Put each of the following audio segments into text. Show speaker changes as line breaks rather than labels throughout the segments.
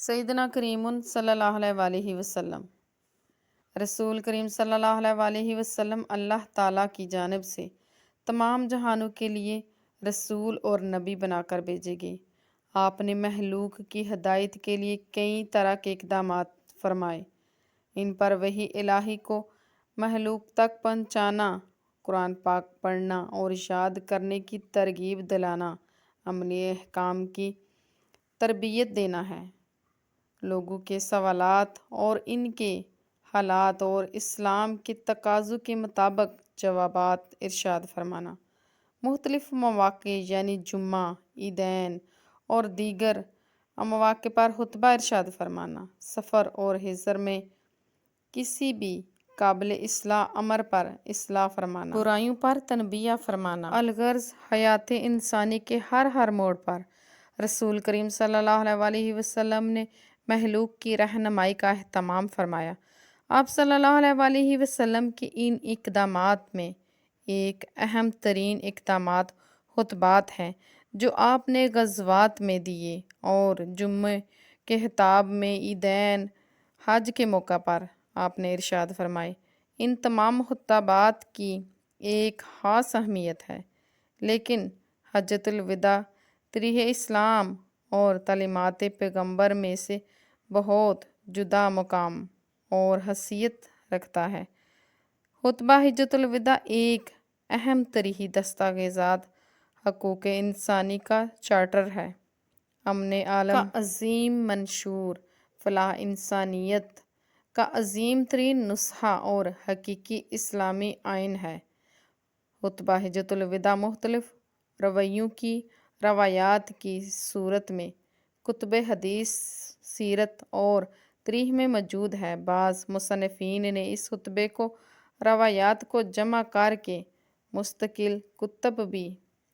سیدنا کریم صلی اللہ علیہ وسلم رسول کریم صلی اللہ علیہ وسلم اللہ تعالیٰ کی جانب سے تمام جہانوں کے لیے رسول اور نبی بنا کر بھیجے گئے۔ آپ نے مخلوق کی ہدایت کے لیے کئی طرح کے اقدامات فرمائے۔ ان پر وحی الہی کو مخلوق تک پہنچانا، قرآن پاک پڑھنا اور یاد کرنے کی ترغیب دلانا، عملی احکام کی تربیت دینا ہے، لوگوں کے سوالات اور ان کے حالات اور اسلام کے تقاضوں کے مطابق جوابات ارشاد فرمانا، مختلف مواقع یعنی جمعہ، عیدین اور دیگر مواقع پر خطبہ ارشاد فرمانا، سفر اور حضر میں کسی بھی قابل اصلاح امر پر اصلاح فرمانا، برائیوں پر تنبیہ فرمانا، الغرض حیات انسانی کے ہر موڑ پر رسول کریم صلی اللہ علیہ وسلم نے مخلوق کی رہنمائی کا اہتمام فرمایا۔ آپ صلی اللہ علیہ وسلم کے ان اقدامات میں ایک اہم ترین اقدامات خطبات ہیں جو آپ نے غزوات میں دیے اور جمعے کے خطاب میں، عیدین، حج کے موقع پر آپ نے ارشاد فرمائے۔ ان تمام خطبات کی ایک خاص اہمیت ہے، لیکن حجۃ الوداع طریح اسلام اور تعلیمات پیغمبر میں سے بہت جدا مقام اور حیثیت رکھتا ہے۔ خطبہ حجۃ الوداع ایک اہم تاریخی دستاویزات حقوق انسانی کا چارٹر ہے، امن عالم کا عظیم منشور، فلاح انسانیت کا عظیم ترین نسخہ اور حقیقی اسلامی آئین ہے۔ خطبہ حجۃ الوداع مختلف روایوں کی روایات کی صورت میں کتب حدیث، سیرت اور تاریخ میں موجود ہے۔ بعض مصنفین نے اس خطبے کو روایات کو جمع کر کے مستقل کتب بھی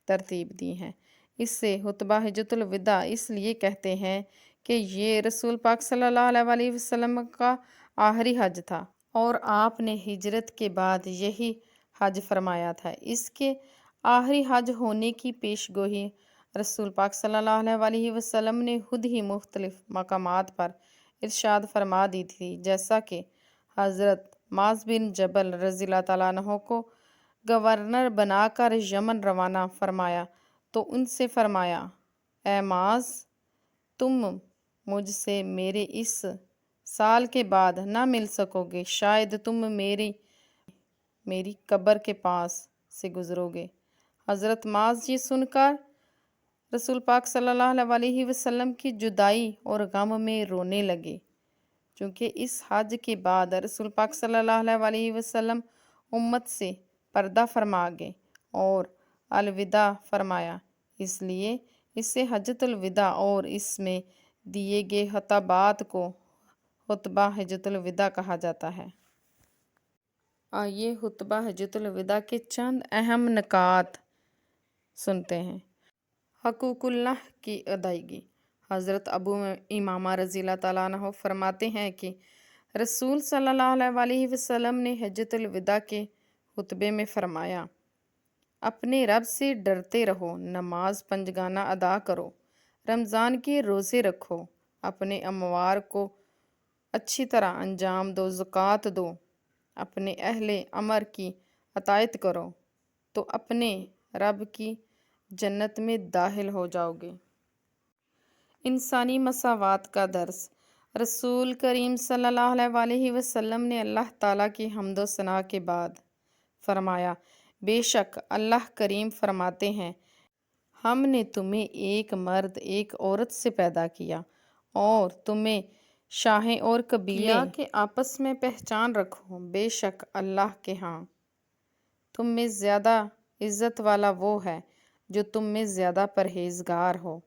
ترتیب دی ہیں۔ اس سے خطبہ حجۃ الوداع اس لیے کہتے ہیں کہ یہ رسول پاک صلی اللہ علیہ وسلم کا آخری حج تھا اور آپ نے ہجرت کے بعد یہی حج فرمایا تھا۔ اس کے آخری حج ہونے کی پیش گوئی رسول پاک صلی اللہ علیہ وسلم نے خود ہی مختلف مقامات پر ارشاد فرما دی تھی، جیسا کہ حضرت معاذ بن جبل رضی اللہ تعالیٰ عنہ کو گورنر بنا کر یمن روانہ فرمایا تو ان سے فرمایا، اے معاذ، تم مجھ سے میرے اس سال کے بعد نہ مل سکو گے، شاید تم میری قبر کے پاس سے گزرو گے۔ حضرت معاذ یہ سن کر رسول پاک صلی اللہ علیہ وسلم کی جدائی اور غم میں رونے لگے، چونکہ اس حج کے بعد رسول پاک صلی اللہ علیہ وسلم امت سے پردہ فرما گئے اور الوداع فرمایا، اس لیے اسے حجۃ الوداع اور اس میں دیے گئے خطبات کو خطبہ حجۃ الوداع کہا جاتا ہے۔ آئیے خطبہ حجۃ الوداع کے چند اہم نکات سنتے ہیں۔ حقوق اللہ کی ادائیگی۔ حضرت ابو امامہ رضی اللہ تعالیٰ عنہ فرماتے ہیں کہ رسول صلی اللہ علیہ وسلم نے حجۃ الوداع کے خطبے میں فرمایا، اپنے رب سے ڈرتے رہو، نماز پنجگانہ ادا کرو، رمضان کے روزے رکھو، اپنے اموال کو اچھی طرح انجام دو، زکوٰۃ دو، اپنے اہل امر کی اطاعت کرو تو اپنے رب کی جنت میں داخل ہو جاؤ گے۔ انسانی مساوات کا درس۔ رسول کریم صلی اللہ علیہ وسلم نے اللہ تعالیٰ کی حمد و ثنا کے بعد فرمایا، بے شک اللہ کریم فرماتے ہیں، ہم نے تمہیں ایک مرد ایک عورت سے پیدا کیا اور تمہیں شاہیں اور قبیلے کے آپس میں پہچان رکھو، بے شک اللہ کے ہاں تم میں زیادہ عزت والا وہ ہے جو تم میں زیادہ پرہیزگار ہو۔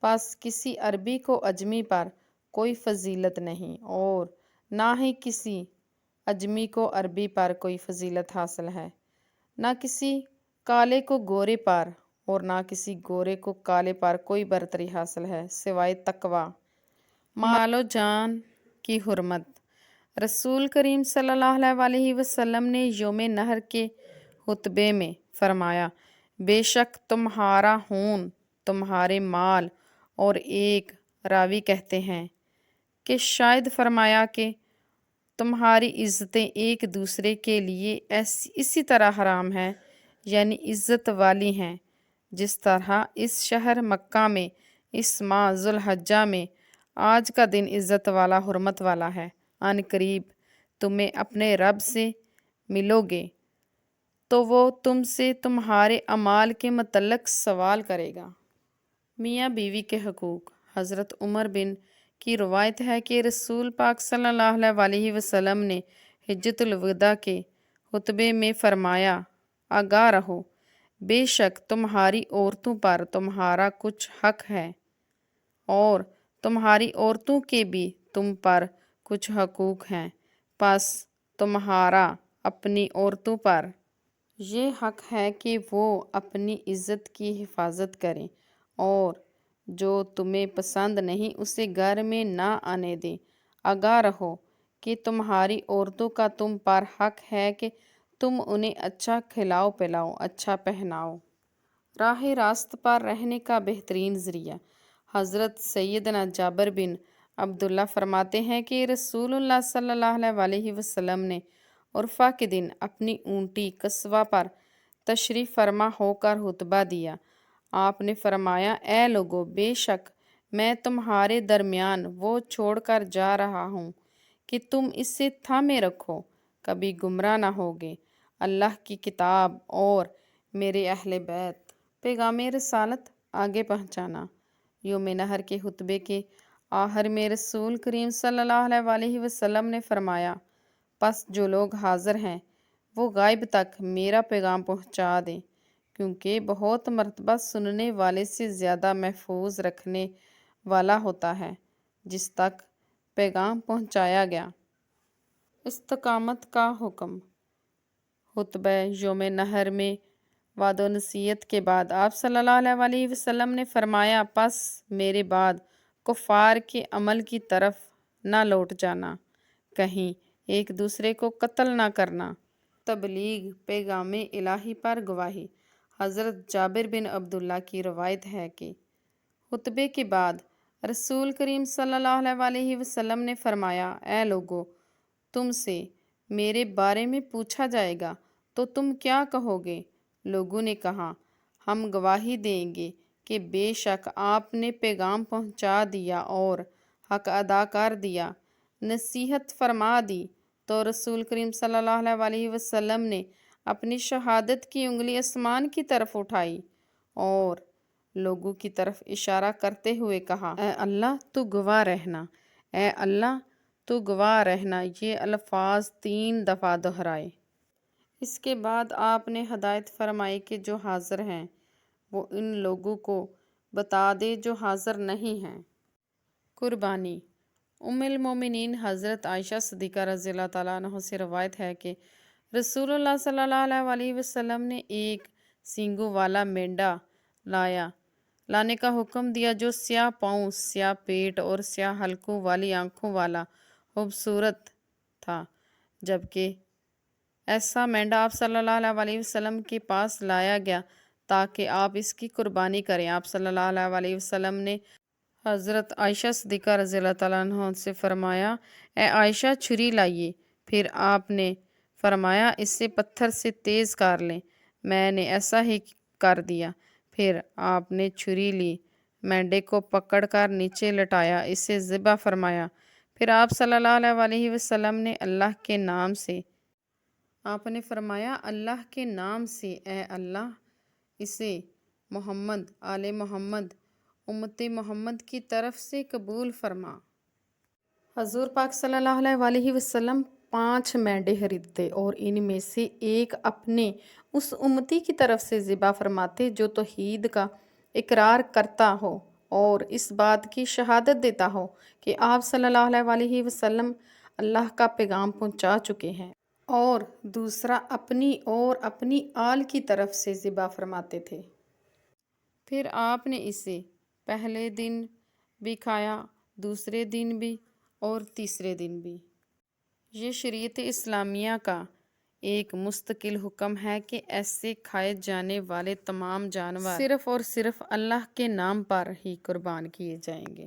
پس کسی عربی کو اجمی پر کوئی فضیلت نہیں اور نہ ہی کسی اجمی کو عربی پر کوئی فضیلت حاصل ہے، نہ کسی کالے کو گورے پر اور نہ کسی گورے کو کالے پر کوئی برتری حاصل ہے سوائے تقویٰ۔ مال و جان کی حرمت۔ رسول کریم صلی اللہ علیہ وسلم نے یوم نحر کے خطبے میں فرمایا، بے شک تمہارا خون، تمہارے مال اور ایک راوی کہتے ہیں کہ شاید فرمایا کہ تمہاری عزتیں ایک دوسرے کے لیے اسی طرح حرام ہیں، یعنی عزت والی ہیں، جس طرح اس شہر مکہ میں اس ماہ ذوالحجہ میں آج کا دن عزت والا حرمت والا ہے۔ عن قریب تمہیں اپنے رب سے ملو گے تو وہ تم سے تمہارے اعمال کے متعلق سوال کرے گا۔ میاں بیوی کے حقوق۔ حضرت عمر بن کی روایت ہے کہ رسول پاک صلی اللہ علیہ وسلم نے حجۃ الوداع کے خطبے میں فرمایا، آگاہ رہو، بے شک تمہاری عورتوں پر تمہارا کچھ حق ہے اور تمہاری عورتوں کے بھی تم پر کچھ حقوق ہیں، پس تمہارا اپنی عورتوں پر یہ حق ہے کہ وہ اپنی عزت کی حفاظت کریں اور جو تمہیں پسند نہیں اسے گھر میں نہ آنے دیں۔ آگاہ رہو کہ تمہاری عورتوں کا تم پر حق ہے کہ تم انہیں اچھا کھلاؤ پلاؤ، اچھا پہناؤ۔ راہ راست پر رہنے کا بہترین ذریعہ۔ حضرت سیدنا جابر بن عبداللہ فرماتے ہیں کہ رسول اللہ صلی اللہ علیہ وسلم نے عرفہ کے دن اپنی اونٹی قصوہ پر تشریف فرما ہو کر خطبہ دیا۔ آپ نے فرمایا، اے لوگو، بے شک میں تمہارے درمیان وہ چھوڑ کر جا رہا ہوں کہ تم اسے تھامے رکھو، کبھی گمراہ نہ ہوگے۔ اللہ کی کتاب اور میرے اہل بیت۔ پیغام رسالت آگے پہنچانا۔ یوم نحر کے خطبے کے آخر میں رسول کریم صلی اللہ علیہ وسلم نے فرمایا، پس جو لوگ حاضر ہیں وہ غائب تک میرا پیغام پہنچا دیں، کیونکہ بہت مرتبہ سننے والے سے زیادہ محفوظ رکھنے والا ہوتا ہے جس تک پیغام پہنچایا گیا۔ استقامت کا حکم۔ خطبہ یوم نحر میں وعد و نصیحت کے بعد آپ صلی اللہ علیہ وسلم نے فرمایا، پس میرے بعد کفار کے عمل کی طرف نہ لوٹ جانا، کہیں ایک دوسرے کو قتل نہ کرنا۔ تبلیغ پیغام الہی پر گواہی۔ حضرت جابر بن عبداللہ کی روایت ہے کہ خطبے کے بعد رسول کریم صلی اللہ علیہ وسلم نے فرمایا، اے لوگو، تم سے میرے بارے میں پوچھا جائے گا تو تم کیا کہو گے؟ لوگوں نے کہا، ہم گواہی دیں گے کہ بے شک آپ نے پیغام پہنچا دیا اور حق ادا کر دیا، نصیحت فرما دی۔ تو رسول کریم صلی اللہ علیہ وسلم نے اپنی شہادت کی انگلی آسمان کی طرف اٹھائی اور لوگوں کی طرف اشارہ کرتے ہوئے کہا، اے اللہ تو گواہ رہنا، اے اللہ تو گواہ رہنا۔ یہ الفاظ 3 دفعہ دہرائے۔ اس کے بعد آپ نے ہدایت فرمائی کہ جو حاضر ہیں وہ ان لوگوں کو بتا دے جو حاضر نہیں ہیں۔ قربانی۔ ام المومنین حضرت عائشہ صدیقہ رضی اللہ تعالیٰ عنہ سے روایت ہے کہ رسول اللہ صلی اللہ علیہ وسلم نے ایک سینگوں والا مینڈا لانے کا حکم دیا جو سیاہ پاؤں، سیاہ پیٹ اور سیاہ حلقوں والی آنکھوں والا خوبصورت تھا۔ جبکہ ایسا مینڈا آپ صلی اللہ علیہ وسلم کے پاس لایا گیا تاکہ آپ اس کی قربانی کریں۔ آپ صلی اللہ علیہ وسلم نے حضرت عائشہ صدیقہ رضی اللہ تعالیٰ عنہ سے فرمایا، اے عائشہ، چھری لائیے۔ پھر آپ نے فرمایا، اسے پتھر سے تیز کر لیں۔ میں نے ایسا ہی کر دیا۔ پھر آپ نے چھری لی، مینڈے کو پکڑ کر نیچے لٹایا، اسے ذبح فرمایا۔ پھر آپ صلی اللہ علیہ وسلم نے اللہ کے نام سے آپ نے فرمایا، اللہ کے نام سے، اے اللہ، اسے محمد، آل محمد، امت محمد کی طرف سے قبول فرما۔ حضور پاک صلی اللہ علیہ وسلم 5 مینڈے خریدتے اور ان میں سے ایک اپنے اس امتی کی طرف سے ذبح فرماتے جو توحید کا اقرار کرتا ہو اور اس بات کی شہادت دیتا ہو کہ آپ صلی اللہ علیہ وسلم اللہ کا پیغام پہنچا چکے ہیں، اور دوسرا اپنی اور اپنی آل کی طرف سے ذبح فرماتے تھے۔ پھر آپ نے اسے پہلے دن بھی کھایا، دوسرے دن بھی اور تیسرے دن بھی۔ یہ شریعت اسلامیہ کا ایک مستقل حکم ہے کہ ایسے کھائے جانے والے تمام جانور صرف اور صرف اللہ کے نام پر ہی قربان کیے جائیں گے۔